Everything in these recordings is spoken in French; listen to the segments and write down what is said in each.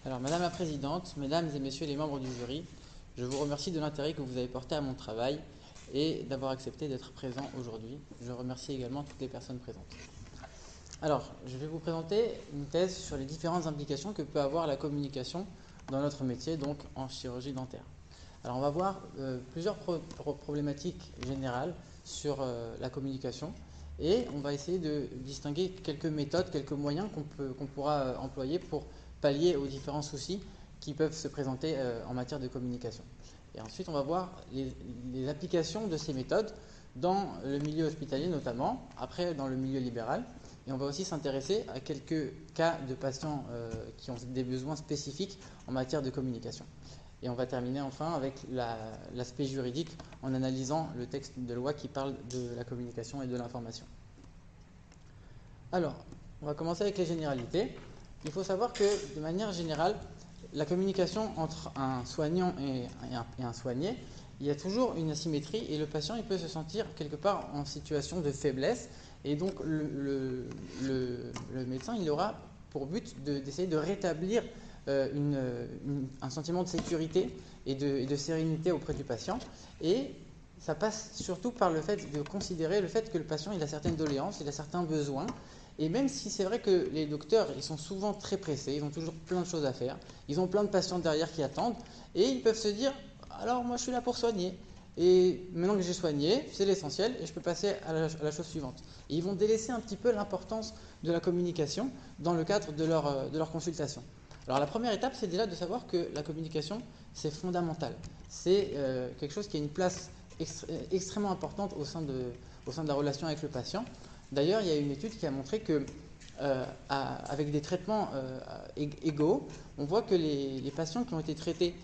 Alors, Madame la Présidente, Mesdames et Messieurs les membres du jury, je vous remercie de l'intérêt que vous avez porté à mon travail et d'avoir accepté d'être présent aujourd'hui. Je remercie également toutes les personnes présentes. Alors, je vais vous présenter une thèse sur les différentes implications que peut avoir la communication dans notre métier, donc en chirurgie dentaire. Alors, on va voir plusieurs problématiques générales sur la communication et on va essayer de distinguer quelques méthodes, quelques moyens qu'on pourra employer pour pallier aux différents soucis qui peuvent se présenter en matière de communication. Et ensuite, on va voir les applications de ces méthodes dans le milieu hospitalier notamment, après dans le milieu libéral. Et on va aussi s'intéresser à quelques cas de patients qui ont des besoins spécifiques en matière de communication. Et on va terminer enfin avec l'aspect juridique en analysant le texte de loi qui parle de la communication et de l'information. Alors, on va commencer avec les généralités. Il faut savoir que, de manière générale, la communication entre un soignant et un soigné, il y a toujours une asymétrie et le patient il peut se sentir quelque part en situation de faiblesse. Et donc, le médecin il aura pour but d'essayer de rétablir un sentiment de sécurité et de sérénité auprès du patient. Et ça passe surtout par le fait de considérer le fait que le patient il a certaines doléances, il a certains besoins. Et même si c'est vrai que les docteurs, ils sont souvent très pressés, ils ont toujours plein de choses à faire, ils ont plein de patients derrière qui attendent, et ils peuvent se dire, alors moi je suis là pour soigner, et maintenant que j'ai soigné, c'est l'essentiel, et je peux passer à la chose suivante. Et ils vont délaisser un petit peu l'importance de la communication dans le cadre de leur consultation. Alors la première étape, c'est déjà de savoir que la communication, c'est fondamental. C'est quelque chose qui a une place extrêmement importante au sein de la relation avec le patient. D'ailleurs, il y a une étude qui a montré que, avec des traitements égaux, on voit que les patients qui ont été traités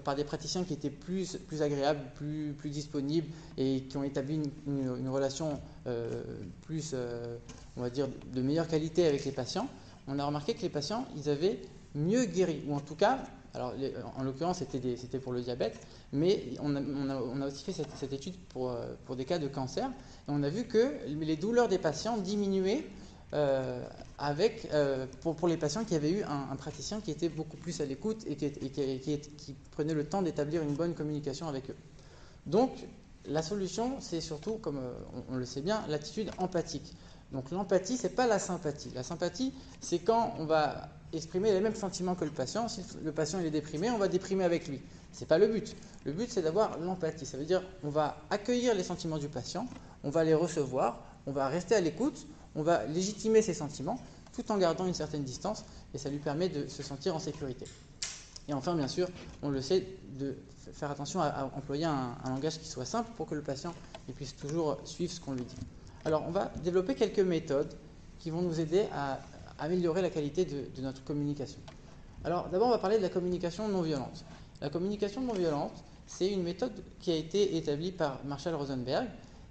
par des praticiens qui étaient plus agréables, plus disponibles et qui ont établi une relation on va dire, de meilleure qualité avec les patients, on a remarqué que les patients, ils avaient mieux guéri, ou en tout cas, alors en l'occurrence c'était pour le diabète, mais on a aussi fait cette étude pour des cas de cancer, et on a vu que les douleurs des patients diminuaient pour les patients qui avaient eu un praticien qui était beaucoup plus à l'écoute et qui prenait le temps d'établir une bonne communication avec eux. Donc la solution, c'est surtout, comme on le sait bien, l'attitude empathique. Donc l'empathie, ce n'est pas la sympathie. La sympathie, c'est quand on va exprimer les mêmes sentiments que le patient. Si le patient il est déprimé, on va déprimer avec lui. Ce n'est pas le but. Le but, c'est d'avoir l'empathie. Ça veut dire qu'on va accueillir les sentiments du patient, on va les recevoir, on va rester à l'écoute, on va légitimer ses sentiments, tout en gardant une certaine distance, et ça lui permet de se sentir en sécurité. Et enfin, bien sûr, on le sait, de faire attention à employer un langage qui soit simple pour que le patient il puisse toujours suivre ce qu'on lui dit. Alors, on va développer quelques méthodes qui vont nous aider à améliorer la qualité de notre communication. Alors, d'abord, on va parler de la communication non violente. La communication non violente, c'est une méthode qui a été établie par Marshall Rosenberg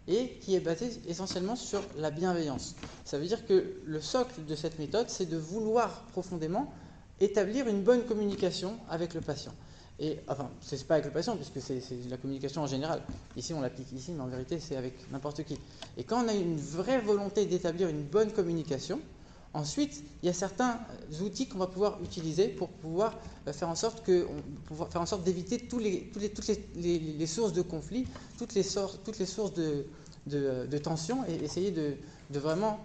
et qui est basée essentiellement sur la bienveillance. Ça veut dire que le socle de cette méthode, c'est de vouloir profondément établir une bonne communication avec le patient. Et enfin, ce n'est pas avec le patient, puisque c'est la communication en général. Ici, on l'applique ici, mais en vérité, c'est avec n'importe qui. Et quand on a une vraie volonté d'établir une bonne communication, ensuite, il y a certains outils qu'on va pouvoir utiliser pour pouvoir faire en sorte d'éviter toutes les sources de conflits, toutes les sources de tension, et essayer de vraiment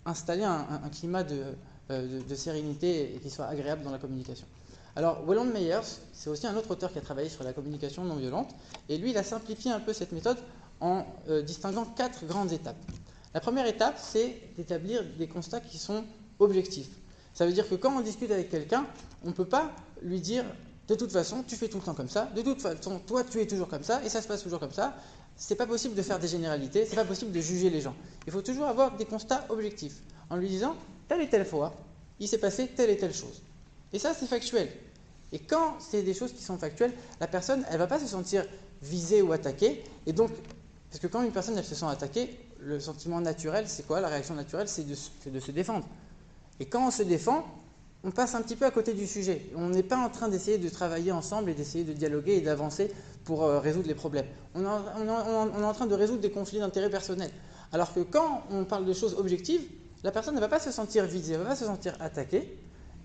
installer un climat de sérénité et qui soit agréable dans la communication. Alors, Wayland Meyers, c'est aussi un autre auteur qui a travaillé sur la communication non violente, et lui, il a simplifié un peu cette méthode en distinguant 4 grandes étapes. La première étape, c'est d'établir des constats qui sont objectifs. Ça veut dire que quand on discute avec quelqu'un, on ne peut pas lui dire « de toute façon, tu fais tout le temps comme ça, de toute façon, toi, tu es toujours comme ça, et ça se passe toujours comme ça ». C'est pas possible de faire des généralités, c'est pas possible de juger les gens. Il faut toujours avoir des constats objectifs, en lui disant « telle et telle fois, il s'est passé telle et telle chose ». Et ça, c'est factuel. Et quand c'est des choses qui sont factuelles, la personne, elle ne va pas se sentir visée ou attaquée. Et donc, parce que quand une personne, elle se sent attaquée, le sentiment naturel, c'est quoi? La réaction naturelle, c'est de se défendre. Et quand on se défend, on passe un petit peu à côté du sujet. On n'est pas en train d'essayer de travailler ensemble et d'essayer de dialoguer et d'avancer pour résoudre les problèmes. On est en train de résoudre des conflits d'intérêts personnels. Alors que quand on parle de choses objectives, la personne ne va pas se sentir visée, elle ne va pas se sentir attaquée.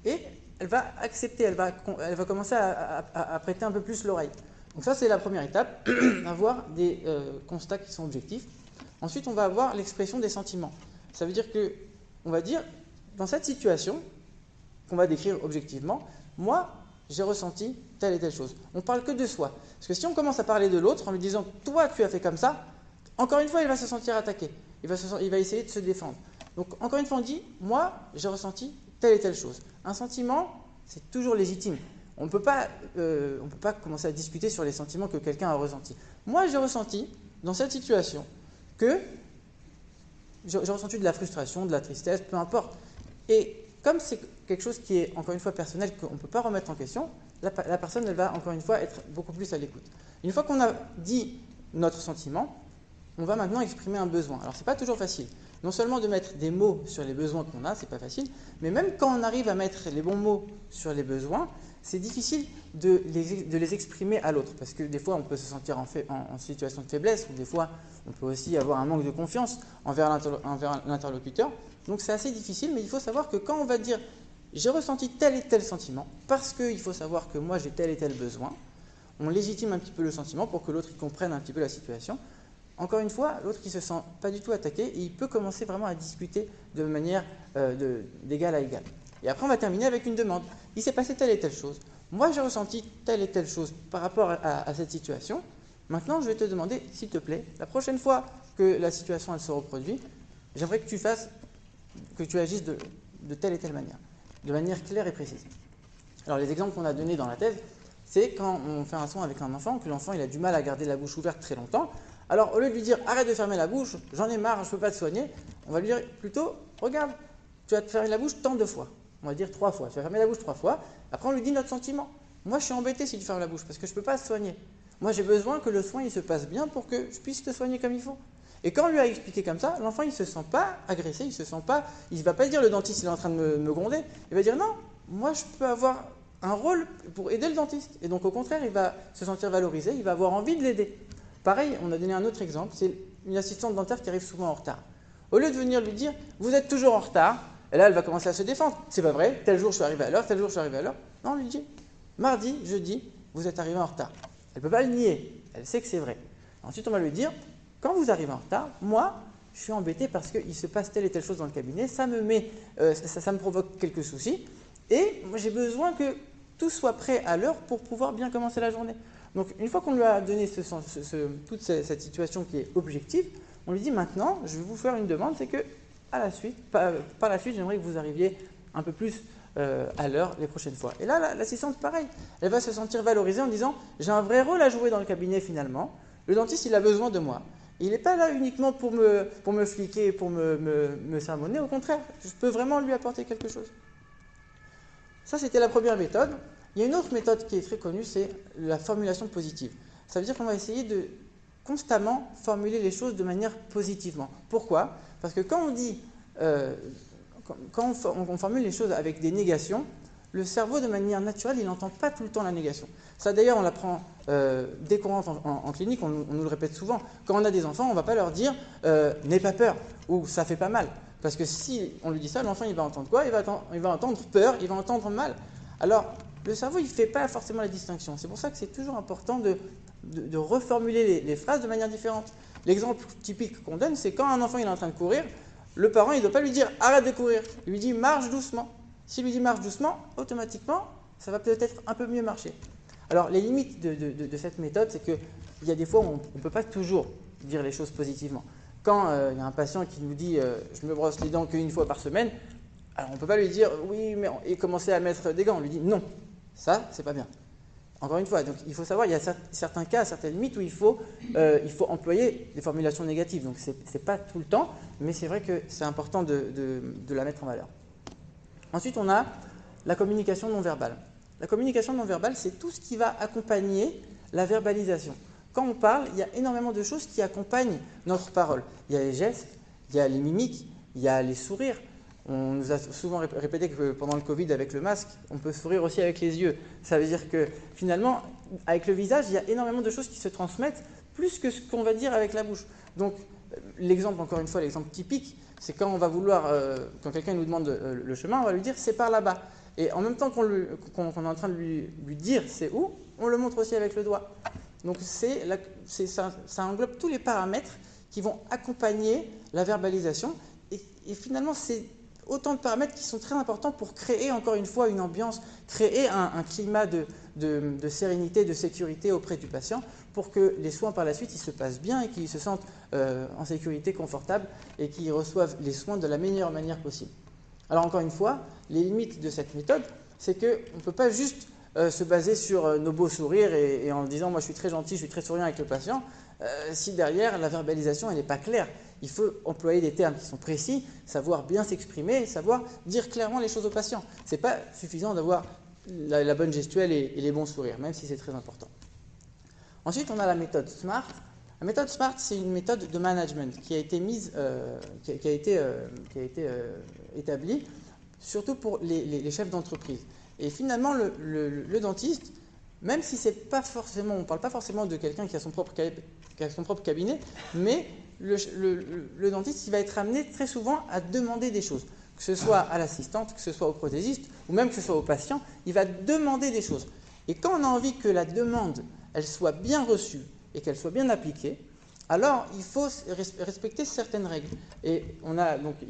et elle va accepter, elle va commencer à prêter un peu plus l'oreille. Donc ça, c'est la première étape, avoir des constats qui sont objectifs. Ensuite, on va avoir l'expression des sentiments. Ça veut dire que, on va dire, dans cette situation, qu'on va décrire objectivement, moi, j'ai ressenti telle et telle chose. On ne parle que de soi. Parce que si on commence à parler de l'autre en lui disant « toi, tu as fait comme ça », encore une fois, il va se sentir attaqué. Il va essayer de se défendre. Donc, encore une fois, on dit « moi, j'ai ressenti telle et telle chose ». Un sentiment, c'est toujours légitime. On ne peut pas commencer à discuter sur les sentiments que quelqu'un a ressentis. Moi, j'ai ressenti, dans cette situation, que j'ai ressenti de la frustration, de la tristesse, peu importe. Et comme c'est quelque chose qui est, encore une fois, personnel, qu'on ne peut pas remettre en question, la personne, elle va, encore une fois, être beaucoup plus à l'écoute. Une fois qu'on a dit notre sentiment, on va maintenant exprimer un besoin. Alors, ce n'est pas toujours facile. Non seulement de mettre des mots sur les besoins qu'on a, c'est pas facile, mais même quand on arrive à mettre les bons mots sur les besoins, c'est difficile de les exprimer à l'autre. Parce que des fois, on peut se sentir en situation de faiblesse, ou des fois, on peut aussi avoir un manque de confiance envers l'interlocuteur. Donc, c'est assez difficile, mais il faut savoir que quand on va dire « j'ai ressenti tel et tel sentiment », parce qu'il faut savoir que moi, j'ai tel et tel besoin, on légitime un petit peu le sentiment pour que l'autre comprenne un petit peu la situation. Encore une fois, l'autre qui ne se sent pas du tout attaqué, et il peut commencer vraiment à discuter de manière d'égal à égal. Et après, on va terminer avec une demande. Il s'est passé telle et telle chose. Moi, j'ai ressenti telle et telle chose par rapport à cette situation. Maintenant, je vais te demander, s'il te plaît, la prochaine fois que la situation elle se reproduit, j'aimerais que tu agisses de telle et telle manière, de manière claire et précise. Alors, les exemples qu'on a donnés dans la thèse, c'est quand on fait un soin avec un enfant, que l'enfant il a du mal à garder la bouche ouverte très longtemps. Alors, au lieu de lui dire « arrête de fermer la bouche, j'en ai marre, je ne peux pas te soigner », on va lui dire plutôt « regarde, tu vas te fermer la bouche tant de fois ». On va dire 3 fois. Tu vas fermer la bouche 3 fois. Après, on lui dit notre sentiment. Moi, je suis embêté si tu fermes la bouche parce que je ne peux pas te soigner. Moi, j'ai besoin que le soin il se passe bien pour que je puisse te soigner comme il faut. Et quand on lui a expliqué comme ça, l'enfant, il ne se sent pas agressé, il ne va pas dire le dentiste, il est en train de me gronder. Il va dire non, moi, je peux avoir un rôle pour aider le dentiste. Et donc, au contraire, il va se sentir valorisé, il va avoir envie de l'aider. Pareil, on a donné un autre exemple, c'est une assistante dentaire qui arrive souvent en retard. Au lieu de venir lui dire vous êtes toujours en retard, et là, elle va commencer à se défendre. C'est pas vrai, tel jour je suis arrivé à l'heure, tel jour je suis arrivé à l'heure. Non, on lui dit, mardi, jeudi, vous êtes arrivé en retard. Elle ne peut pas le nier, elle sait que c'est vrai. Ensuite, on va lui dire, quand vous arrivez en retard, moi, je suis embêté parce qu'il se passe telle et telle chose dans le cabinet, ça me provoque quelques soucis, et moi, j'ai besoin que tout soit prêt à l'heure pour pouvoir bien commencer la journée. Donc, une fois qu'on lui a donné toute cette situation qui est objective, on lui dit maintenant, je vais vous faire une demande, c'est que par la suite, j'aimerais que vous arriviez un peu plus à l'heure les prochaines fois. Et là, l'assistante, pareil, elle va se sentir valorisée en disant j'ai un vrai rôle à jouer dans le cabinet finalement. Le dentiste, il a besoin de moi. Il n'est pas là uniquement pour me fliquer, pour me sermonner. Au contraire, je peux vraiment lui apporter quelque chose. Ça, c'était la première méthode. Il y a une autre méthode qui est très connue, c'est la formulation positive. Ça veut dire qu'on va essayer de constamment formuler les choses de manière positivement. Pourquoi ? Parce que quand on dit, quand on formule les choses avec des négations, le cerveau, de manière naturelle, il n'entend pas tout le temps la négation. Ça, d'ailleurs, on l'apprend dès qu'on rentre en clinique, on nous le répète souvent. Quand on a des enfants, on ne va pas leur dire « n'aie pas peur » ou « ça fait pas mal ». Parce que si on lui dit ça, l'enfant, il va entendre quoi ? Il va entendre peur, il va entendre mal. Alors, le cerveau, il ne fait pas forcément la distinction. C'est pour ça que c'est toujours important de reformuler les phrases de manière différente. L'exemple typique qu'on donne, c'est quand un enfant il est en train de courir, le parent, il ne doit pas lui dire « arrête de courir », il lui dit « marche doucement ». S'il lui dit « marche doucement », automatiquement, ça va peut-être un peu mieux marcher. Alors, les limites de cette méthode, c'est qu'il y a des fois où on ne peut pas toujours dire les choses positivement. Quand il y a un patient qui nous dit « je me brosse les dents qu'une fois par semaine », alors on ne peut pas lui dire « oui, mais et commencer à mettre des gants ». On lui dit « non, ça, c'est pas bien ». Encore une fois, donc il faut savoir, il y a certains cas, certaines limites où il faut employer des formulations négatives. Donc, ce n'est pas tout le temps, mais c'est vrai que c'est important de la mettre en valeur. Ensuite, on a la communication non verbale. La communication non verbale, c'est tout ce qui va accompagner la verbalisation. Quand on parle, il y a énormément de choses qui accompagnent notre parole. Il y a les gestes, il y a les mimiques, il y a les sourires. On nous a souvent répété que pendant le Covid, avec le masque, on peut sourire aussi avec les yeux. Ça veut dire que finalement, avec le visage, il y a énormément de choses qui se transmettent, plus que ce qu'on va dire avec la bouche. Donc, l'exemple, encore une fois, l'exemple typique, C'est quand on va vouloir, quand quelqu'un nous demande le chemin, on va lui dire c'est par là-bas. Et en même temps qu'on est en train de lui dire c'est où, on le montre aussi avec le doigt. Donc ça englobe tous les paramètres qui vont accompagner la verbalisation. Et finalement, c'est autant de paramètres qui sont très importants pour créer encore une fois une ambiance, créer un climat de sérénité, de sécurité auprès du patient pour que les soins par la suite ils se passent bien et qu'ils se sentent en sécurité, confortables et qu'ils reçoivent les soins de la meilleure manière possible. Alors encore une fois, les limites de cette méthode, c'est qu'on ne peut pas juste se baser sur nos beaux sourires et en disant « moi je suis très gentil, je suis très souriant avec le patient », si derrière la verbalisation elle n'est pas claire. Il faut employer des termes qui sont précis, savoir bien s'exprimer, savoir dire clairement les choses au patient. Ce n'est pas suffisant d'avoir la bonne gestuelle et les bons sourires, même si c'est très important. Ensuite, on a la méthode SMART. La méthode SMART, c'est une méthode de management qui a été établie surtout pour les chefs d'entreprise. Et finalement, le dentiste, même si c'est pas forcément, on ne parle pas forcément de quelqu'un qui a son propre cabinet, mais le dentiste il va être amené très souvent à demander des choses, que ce soit à l'assistante, que ce soit au prothésiste, ou même que ce soit au patient, il va demander des choses. Et quand on a envie que la demande elle soit bien reçue et qu'elle soit bien appliquée, alors il faut respecter certaines règles. Et il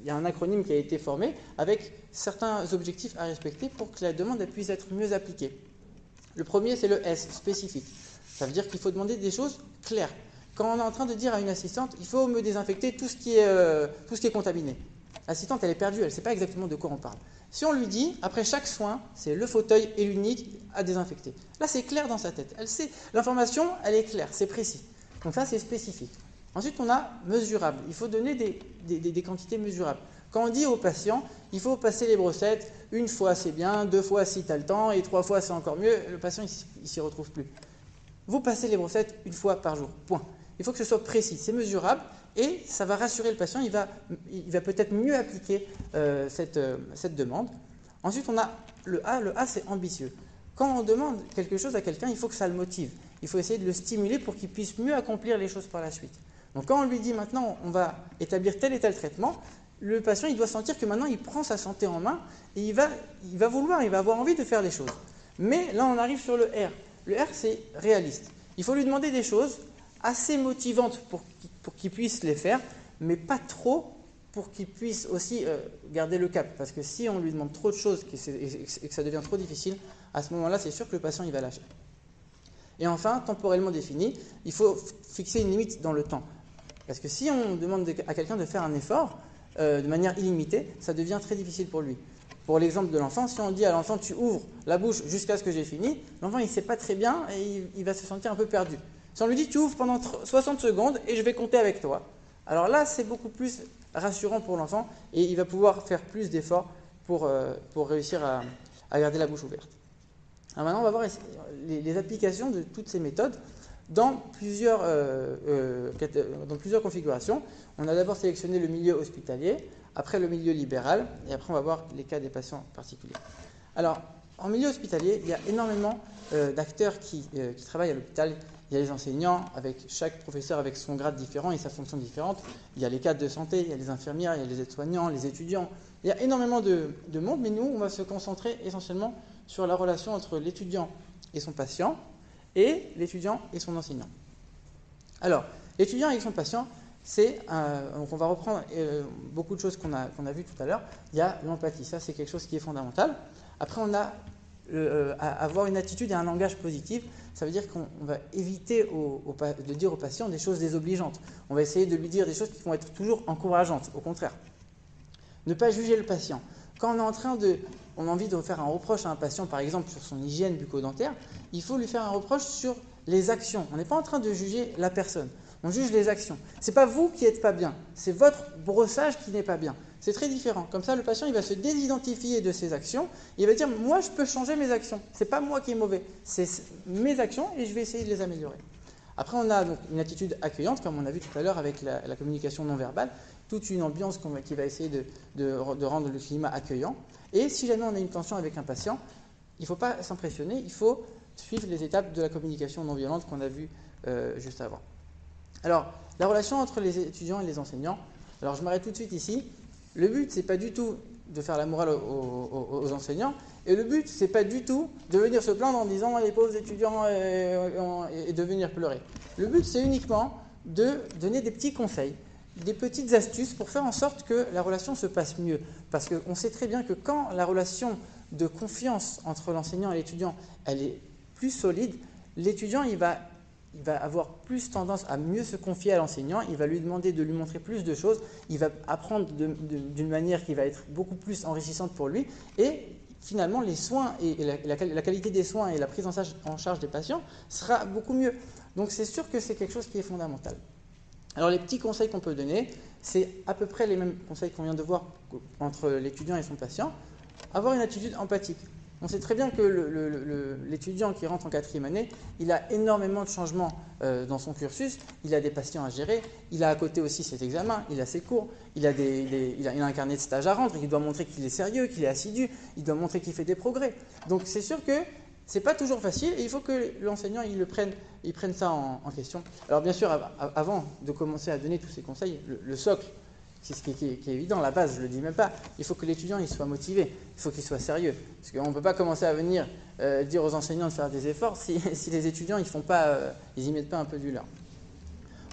y a un acronyme qui a été formé avec certains objectifs à respecter pour que la demande elle puisse être mieux appliquée. Le premier, c'est le S, spécifique. Ça veut dire qu'il faut demander des choses claires. Quand on est en train de dire à une assistante, il faut me désinfecter tout ce qui est contaminé. L'assistante, elle est perdue, elle ne sait pas exactement de quoi on parle. Si on lui dit, après chaque soin, c'est le fauteuil et l'unique à désinfecter. Là, c'est clair dans sa tête. Elle sait, l'information, elle est claire, c'est précis. Donc ça, c'est spécifique. Ensuite, on a mesurable. Il faut donner des quantités mesurables. Quand on dit au patient, il faut passer les brossettes, une fois c'est bien, 2 fois si tu as le temps, et 3 fois c'est encore mieux, le patient, il ne s'y retrouve plus. Vous passez les brossettes une fois par jour, point. Il faut que ce soit précis, c'est mesurable, et ça va rassurer le patient, il va peut-être mieux appliquer cette demande. Ensuite, on a le A. Le A, c'est ambitieux. Quand on demande quelque chose à quelqu'un, il faut que ça le motive. Il faut essayer de le stimuler pour qu'il puisse mieux accomplir les choses par la suite. Donc quand on lui dit maintenant, on va établir tel et tel traitement, le patient il doit sentir que maintenant il prend sa santé en main et il va avoir envie de faire les choses. Mais là, on arrive sur le R. Le R, c'est réaliste. Il faut lui demander des choses assez motivantes pour qu'il puisse les faire, mais pas trop pour qu'il puisse aussi garder le cap. Parce que si on lui demande trop de choses et que ça devient trop difficile, à ce moment-là, c'est sûr que le patient il va lâcher. Et enfin, temporellement défini, il faut fixer une limite dans le temps. Parce que si on demande à quelqu'un de faire un effort de manière illimitée, ça devient très difficile pour lui. Pour l'exemple de l'enfant, si on dit à l'enfant « tu ouvres la bouche jusqu'à ce que j'ai fini », l'enfant il ne sait pas très bien et il va se sentir un peu perdu. Si on lui dit « tu ouvres pendant 60 secondes et je vais compter avec toi », alors là c'est beaucoup plus rassurant pour l'enfant et il va pouvoir faire plus d'efforts pour réussir à garder la bouche ouverte. Alors maintenant on va voir les applications de toutes ces méthodes dans plusieurs configurations. On a d'abord sélectionné le milieu hospitalier, après le milieu libéral, et après on va voir les cas des patients particuliers. Alors, en milieu hospitalier, il y a énormément d'acteurs qui travaillent à l'hôpital. Il y a les enseignants, avec chaque professeur avec son grade différent et sa fonction différente. Il y a les cadres de santé, il y a les infirmières, il y a les aides-soignants, les étudiants. Il y a énormément de monde, mais nous, on va se concentrer essentiellement sur la relation entre l'étudiant et son patient, et l'étudiant et son enseignant. Alors, l'étudiant et son patient, donc on va reprendre beaucoup de choses qu'on a vues tout à l'heure. Il y a l'empathie, ça c'est quelque chose qui est fondamental. Après, on a avoir une attitude et un langage positif. Ça veut dire qu'on va éviter de dire au patient des choses désobligeantes. On va essayer de lui dire des choses qui vont être toujours encourageantes, au contraire. Ne pas juger le patient. Quand on a envie de faire un reproche à un patient, par exemple sur son hygiène bucco-dentaire, il faut lui faire un reproche sur les actions. On n'est pas en train de juger la personne, on juge les actions. Ce n'est pas vous qui n'êtes pas bien, c'est votre brossage qui n'est pas bien. C'est très différent. Comme ça, le patient il va se désidentifier de ses actions, il va dire « moi je peux changer mes actions, ce n'est pas moi qui est mauvais, c'est mes actions et je vais essayer de les améliorer ». Après, on a donc une attitude accueillante, comme on a vu tout à l'heure avec la communication non verbale, toute une ambiance qui va essayer de rendre le climat accueillant. Et si jamais on a une tension avec un patient, il ne faut pas s'impressionner, il faut suivre les étapes de la communication non violente qu'on a vues juste avant. Alors, la relation entre les étudiants et les enseignants. Alors je m'arrête tout de suite ici. Le but, c'est pas du tout de faire la morale aux enseignants, et le but, c'est pas du tout de venir se plaindre en disant les pauvres étudiants et de venir pleurer. Le but, c'est uniquement de donner des petits conseils, des petites astuces pour faire en sorte que la relation se passe mieux. Parce qu'on sait très bien que quand la relation de confiance entre l'enseignant et l'étudiant, elle est plus solide, l'étudiant, il va avoir plus tendance à mieux se confier à l'enseignant, il va lui demander de lui montrer plus de choses, il va apprendre d'une manière qui va être beaucoup plus enrichissante pour lui, et finalement les soins et la qualité des soins et la prise en charge des patients sera beaucoup mieux. Donc c'est sûr que c'est quelque chose qui est fondamental. Alors les petits conseils qu'on peut donner, c'est à peu près les mêmes conseils qu'on vient de voir entre l'étudiant et son patient. Avoir une attitude empathique. On sait très bien que l'étudiant qui rentre en 4e année, il a énormément de changements dans son cursus, il a des patients à gérer, il a à côté aussi ses examens, il a ses cours, il a un carnet de stage à rendre, il doit montrer qu'il est sérieux, qu'il est assidu, il doit montrer qu'il fait des progrès. Donc c'est sûr que ce n'est pas toujours facile et il faut que l'enseignant il prenne ça en question. Alors bien sûr, avant de commencer à donner tous ces conseils, le socle, c'est ce qui est évident, la base, je ne le dis même pas. Il faut que l'étudiant il soit motivé, il faut qu'il soit sérieux. Parce qu'on ne peut pas commencer à venir dire aux enseignants de faire des efforts si les étudiants ils y mettent pas un peu du leur.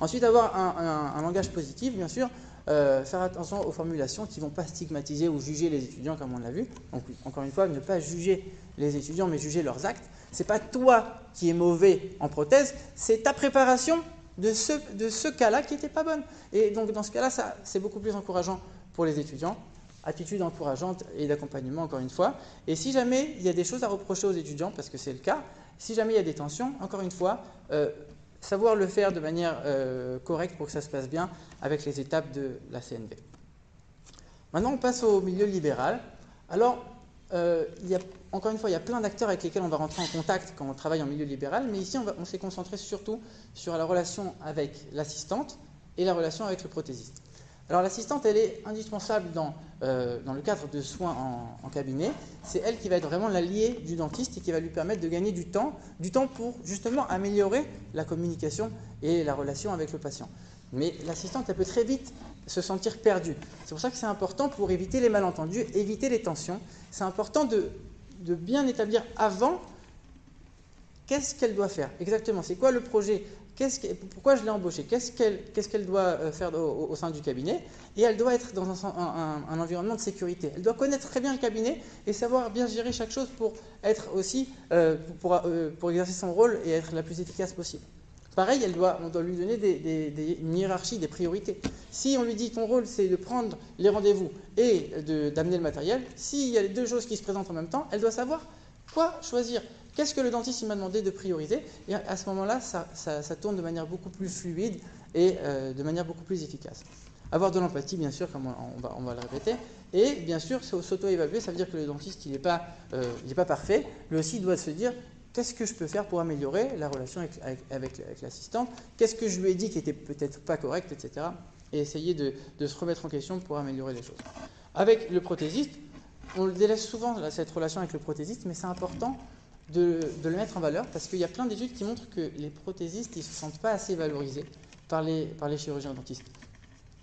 Ensuite, avoir un langage positif, bien sûr. Faire attention aux formulations qui ne vont pas stigmatiser ou juger les étudiants comme on l'a vu. Donc, encore une fois, ne pas juger les étudiants, mais juger leurs actes. Ce n'est pas toi qui es mauvais en prothèse, c'est ta préparation de ce cas-là qui n'était pas bonne. Et donc dans ce cas-là, c'est beaucoup plus encourageant pour les étudiants. Attitude encourageante et d'accompagnement, encore une fois. Et si jamais il y a des choses à reprocher aux étudiants, parce que c'est le cas, si jamais il y a des tensions, encore une fois, savoir le faire de manière correcte pour que ça se passe bien avec les étapes de la CNV. Maintenant, on passe au milieu libéral. Alors, encore une fois, il y a plein d'acteurs avec lesquels on va rentrer en contact quand on travaille en milieu libéral, mais ici, on s'est concentré surtout sur la relation avec l'assistante et la relation avec le prothésiste. Alors, l'assistante, elle est indispensable dans le cadre de soins en cabinet. C'est elle qui va être vraiment l'allié du dentiste et qui va lui permettre de gagner du temps pour justement améliorer la communication et la relation avec le patient. Mais l'assistante, elle peut très vite se sentir perdue. C'est pour ça que c'est important pour éviter les malentendus, éviter les tensions. C'est important de bien établir avant qu'est-ce qu'elle doit faire. Exactement, c'est quoi le projet, pourquoi je l'ai embauchée, qu'est-ce qu'elle doit faire au sein du cabinet. Et elle doit être dans un environnement de sécurité. Elle doit connaître très bien le cabinet et savoir bien gérer chaque chose pour être aussi, pour exercer son rôle et être la plus efficace possible. Pareil, on doit lui donner une hiérarchie, des priorités. Si on lui dit ton rôle c'est de prendre les rendez-vous et d'amener le matériel, s'il y a les deux choses qui se présentent en même temps, elle doit savoir quoi choisir. Qu'est-ce que le dentiste m'a demandé de prioriser? Et à ce moment-là, ça tourne de manière beaucoup plus fluide et de manière beaucoup plus efficace. Avoir de l'empathie, bien sûr, comme on va le répéter. Et bien sûr, s'auto-évaluer, ça veut dire que le dentiste, il n'est pas parfait. Lui aussi, il doit se dire qu'est-ce que je peux faire pour améliorer la relation avec l'assistante? Qu'est-ce que je lui ai dit qui n'était peut-être pas correct, etc. Et essayer de se remettre en question pour améliorer les choses. Avec le prothésiste, on le délaisse souvent, cette relation avec le prothésiste, mais c'est important de le mettre en valeur parce qu'il y a plein d'études qui montrent que les prothésistes ne se sentent pas assez valorisés par les chirurgiens dentistes.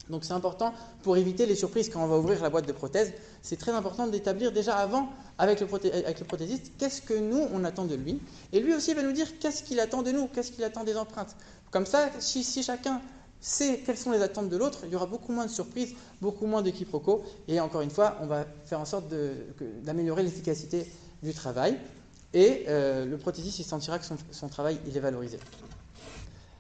Donc c'est important pour éviter les surprises quand on va ouvrir la boîte de prothèses. C'est très important d'établir déjà avant avec le prothésiste qu'est-ce que nous on attend de lui. Et lui aussi va nous dire qu'est-ce qu'il attend de nous, qu'est-ce qu'il attend des empreintes. Comme ça, si chacun sait quelles sont les attentes de l'autre, il y aura beaucoup moins de surprises, beaucoup moins de quiproquos. Et encore une fois, on va faire en sorte d'améliorer l'efficacité du travail. Et le prothésiste il sentira que son travail il est valorisé.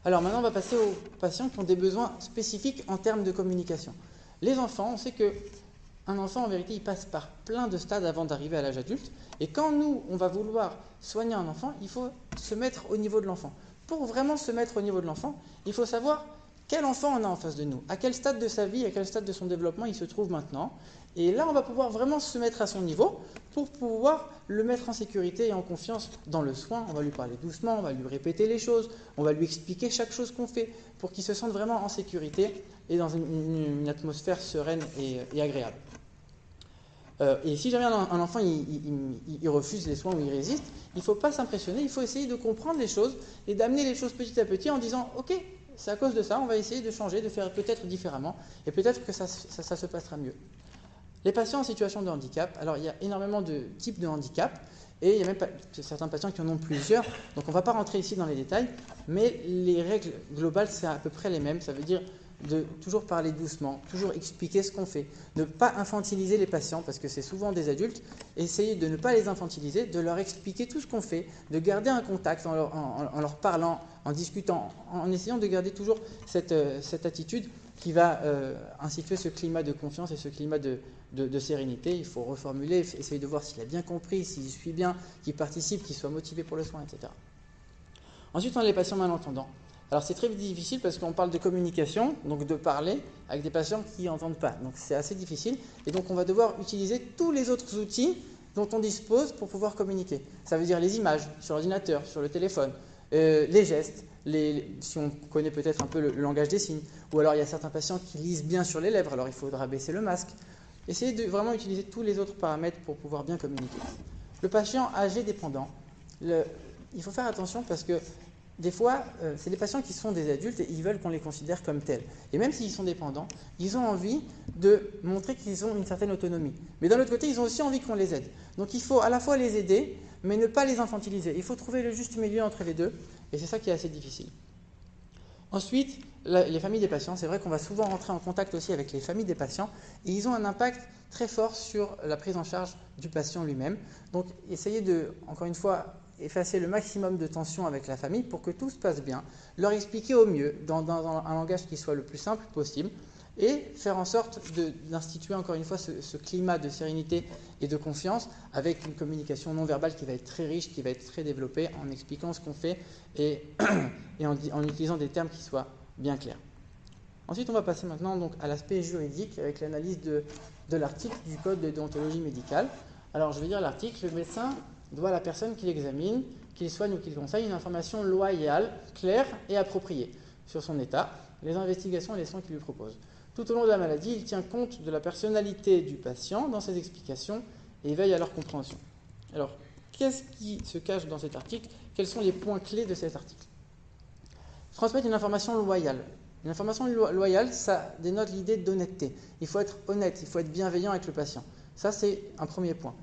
Alors maintenant, on va passer aux patients qui ont des besoins spécifiques en termes de communication. Les enfants, on sait qu'un enfant, en vérité, il passe par plein de stades avant d'arriver à l'âge adulte. Et quand nous, on va vouloir soigner un enfant, il faut se mettre au niveau de l'enfant. Pour vraiment se mettre au niveau de l'enfant, il faut savoir quel enfant on a en face de nous, à quel stade de sa vie, à quel stade de son développement il se trouve maintenant. Et là, on va pouvoir vraiment se mettre à son niveau pour pouvoir le mettre en sécurité et en confiance dans le soin. On va lui parler doucement, on va lui répéter les choses, on va lui expliquer chaque chose qu'on fait pour qu'il se sente vraiment en sécurité et dans une atmosphère sereine et agréable. Et si jamais un enfant il refuse les soins ou il résiste, il ne faut pas s'impressionner, il faut essayer de comprendre les choses et d'amener les choses petit à petit en disant « Ok, c'est à cause de ça, on va essayer de changer, de faire peut-être différemment, et peut-être que ça se passera mieux. Les patients en situation de handicap, alors il y a énormément de types de handicap, et il y a même certains patients qui en ont plusieurs, donc on ne va pas rentrer ici dans les détails, mais les règles globales, c'est à peu près les mêmes. Ça veut dire de toujours parler doucement, toujours expliquer ce qu'on fait, ne pas infantiliser les patients, parce que c'est souvent des adultes, essayer de ne pas les infantiliser, de leur expliquer tout ce qu'on fait, de garder un contact en leur parlant, en discutant, en essayant de garder toujours cette attitude qui va instituer ce climat de confiance et ce climat de sérénité. Il faut reformuler, essayer de voir s'il a bien compris, s'il suit bien, qu'il participe, qu'il soit motivé pour le soin, etc. Ensuite, on a les patients malentendants. Alors c'est très difficile parce qu'on parle de communication, donc de parler avec des patients qui n'entendent pas. Donc c'est assez difficile et donc on va devoir utiliser tous les autres outils dont on dispose pour pouvoir communiquer. Ça veut dire les images sur l'ordinateur, sur le téléphone, les gestes, si on connaît peut-être un peu le langage des signes, ou alors il y a certains patients qui lisent bien sur les lèvres, alors il faudra baisser le masque. Essayez de vraiment utiliser tous les autres paramètres pour pouvoir bien communiquer. Le patient âgé dépendant, il faut faire attention parce que des fois, c'est des patients qui sont des adultes et ils veulent qu'on les considère comme tels. Et même s'ils sont dépendants, ils ont envie de montrer qu'ils ont une certaine autonomie. Mais d'un autre côté, ils ont aussi envie qu'on les aide. Donc il faut à la fois les aider, mais ne pas les infantiliser. Il faut trouver le juste milieu entre les deux, et c'est ça qui est assez difficile. Ensuite, les familles des patients, c'est vrai qu'on va souvent rentrer en contact aussi avec les familles des patients, et ils ont un impact très fort sur la prise en charge du patient lui-même. Donc essayez de, encore une fois, effacer le maximum de tension avec la famille pour que tout se passe bien, leur expliquer au mieux dans un langage qui soit le plus simple possible et faire en sorte d'instituer encore une fois ce climat de sérénité et de confiance avec une communication non verbale qui va être très riche, qui va être très développée en expliquant ce qu'on fait et en utilisant des termes qui soient bien clairs. Ensuite, on va passer maintenant donc à l'aspect juridique avec l'analyse de l'article du Code de déontologie médicale. Alors, je vais dire l'article, le médecin doit à la personne qui l'examine, qu'il soigne ou qu'il conseille, une information loyale, claire et appropriée sur son état, les investigations et les soins qu'il lui propose. Tout au long de la maladie, il tient compte de la personnalité du patient dans ses explications et veille à leur compréhension. Alors, qu'est-ce qui se cache dans cet article? Quels sont les points clés de cet article? Transmettre une information loyale. Une information loyale, ça dénote l'idée d'honnêteté. Il faut être honnête, il faut être bienveillant avec le patient. Ça, c'est un premier point.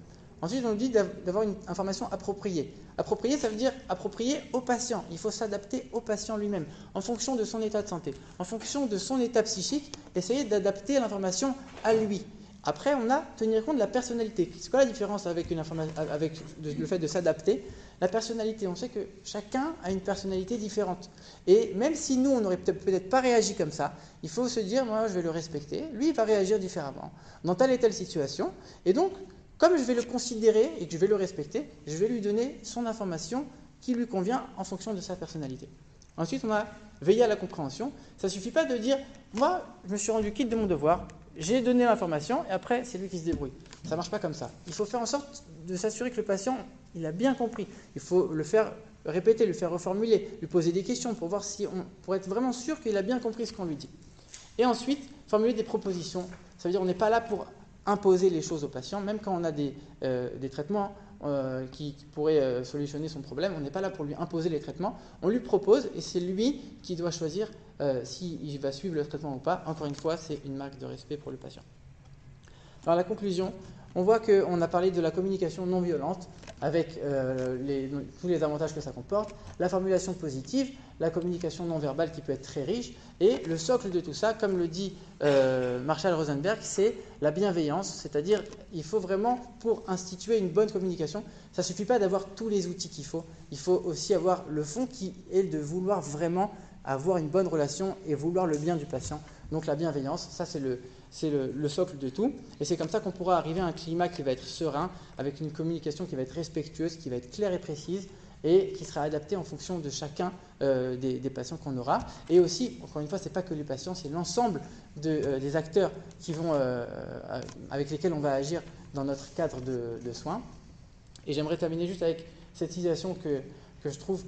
Ensuite, on nous dit d'avoir une information appropriée. Appropriée, ça veut dire appropriée au patient. Il faut s'adapter au patient lui-même, en fonction de son état de santé, en fonction de son état psychique, essayer d'adapter l'information à lui. Après, on a tenir compte de la personnalité. C'est quoi la différence avec le fait de s'adapter? La personnalité, on sait que chacun a une personnalité différente. Et même si nous, on n'aurait peut-être pas réagi comme ça, il faut se dire, moi, je vais le respecter. Lui, il va réagir différemment dans telle et telle situation. Et donc, comme je vais le considérer et que je vais le respecter, je vais lui donner son information qui lui convient en fonction de sa personnalité. Ensuite, on a veillé à la compréhension. Ça ne suffit pas de dire, moi, je me suis rendu quitte de mon devoir, j'ai donné l'information et après, c'est lui qui se débrouille. Ça ne marche pas comme ça. Il faut faire en sorte de s'assurer que le patient, il a bien compris. Il faut le faire répéter, le faire reformuler, lui poser des questions pour voir pour être vraiment sûr qu'il a bien compris ce qu'on lui dit. Et ensuite, formuler des propositions. Ça veut dire qu'on n'est pas là pour imposer les choses au patient, même quand on a des traitements qui pourraient solutionner son problème, on n'est pas là pour lui imposer les traitements, on lui propose et c'est lui qui doit choisir s'il va suivre le traitement ou pas. Encore une fois, c'est une marque de respect pour le patient. Alors la conclusion, on voit qu'on a parlé de la communication non violente avec tous les avantages que ça comporte, la formulation positive, la communication non verbale qui peut être très riche, et le socle de tout ça, comme le dit Marshall Rosenberg, c'est la bienveillance, c'est-à-dire il faut vraiment, pour instituer une bonne communication, ça ne suffit pas d'avoir tous les outils qu'il faut aussi avoir le fond qui est de vouloir vraiment avoir une bonne relation et vouloir le bien du patient. Donc la bienveillance, ça c'est le socle de tout. Et c'est comme ça qu'on pourra arriver à un climat qui va être serein, avec une communication qui va être respectueuse, qui va être claire et précise, et qui sera adaptée en fonction de chacun des patients qu'on aura. Et aussi, encore une fois, ce n'est pas que les patients, c'est l'ensemble des acteurs avec lesquels on va agir dans notre cadre de soins. Et j'aimerais terminer juste avec cette citation que je trouve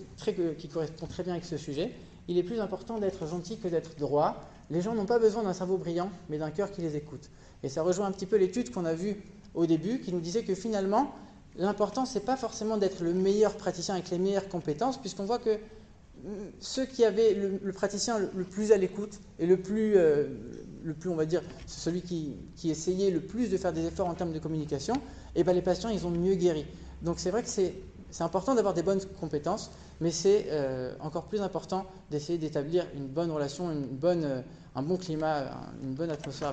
qui correspond très bien avec ce sujet. Il est plus important d'être gentil que d'être droit. Les gens n'ont pas besoin d'un cerveau brillant, mais d'un cœur qui les écoute. Et ça rejoint un petit peu l'étude qu'on a vue au début, qui nous disait que finalement, l'important, ce n'est pas forcément d'être le meilleur praticien avec les meilleures compétences, puisqu'on voit que ceux qui avaient le praticien le plus à l'écoute et le plus, on va dire, celui qui essayait le plus de faire des efforts en termes de communication, et ben les patients, ils ont mieux guéri. Donc c'est vrai que c'est important d'avoir des bonnes compétences, mais c'est encore plus important d'essayer d'établir une bonne relation, un bon climat, une bonne atmosphère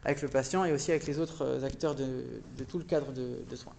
avec le patient et aussi avec les autres acteurs de tout le cadre de soins.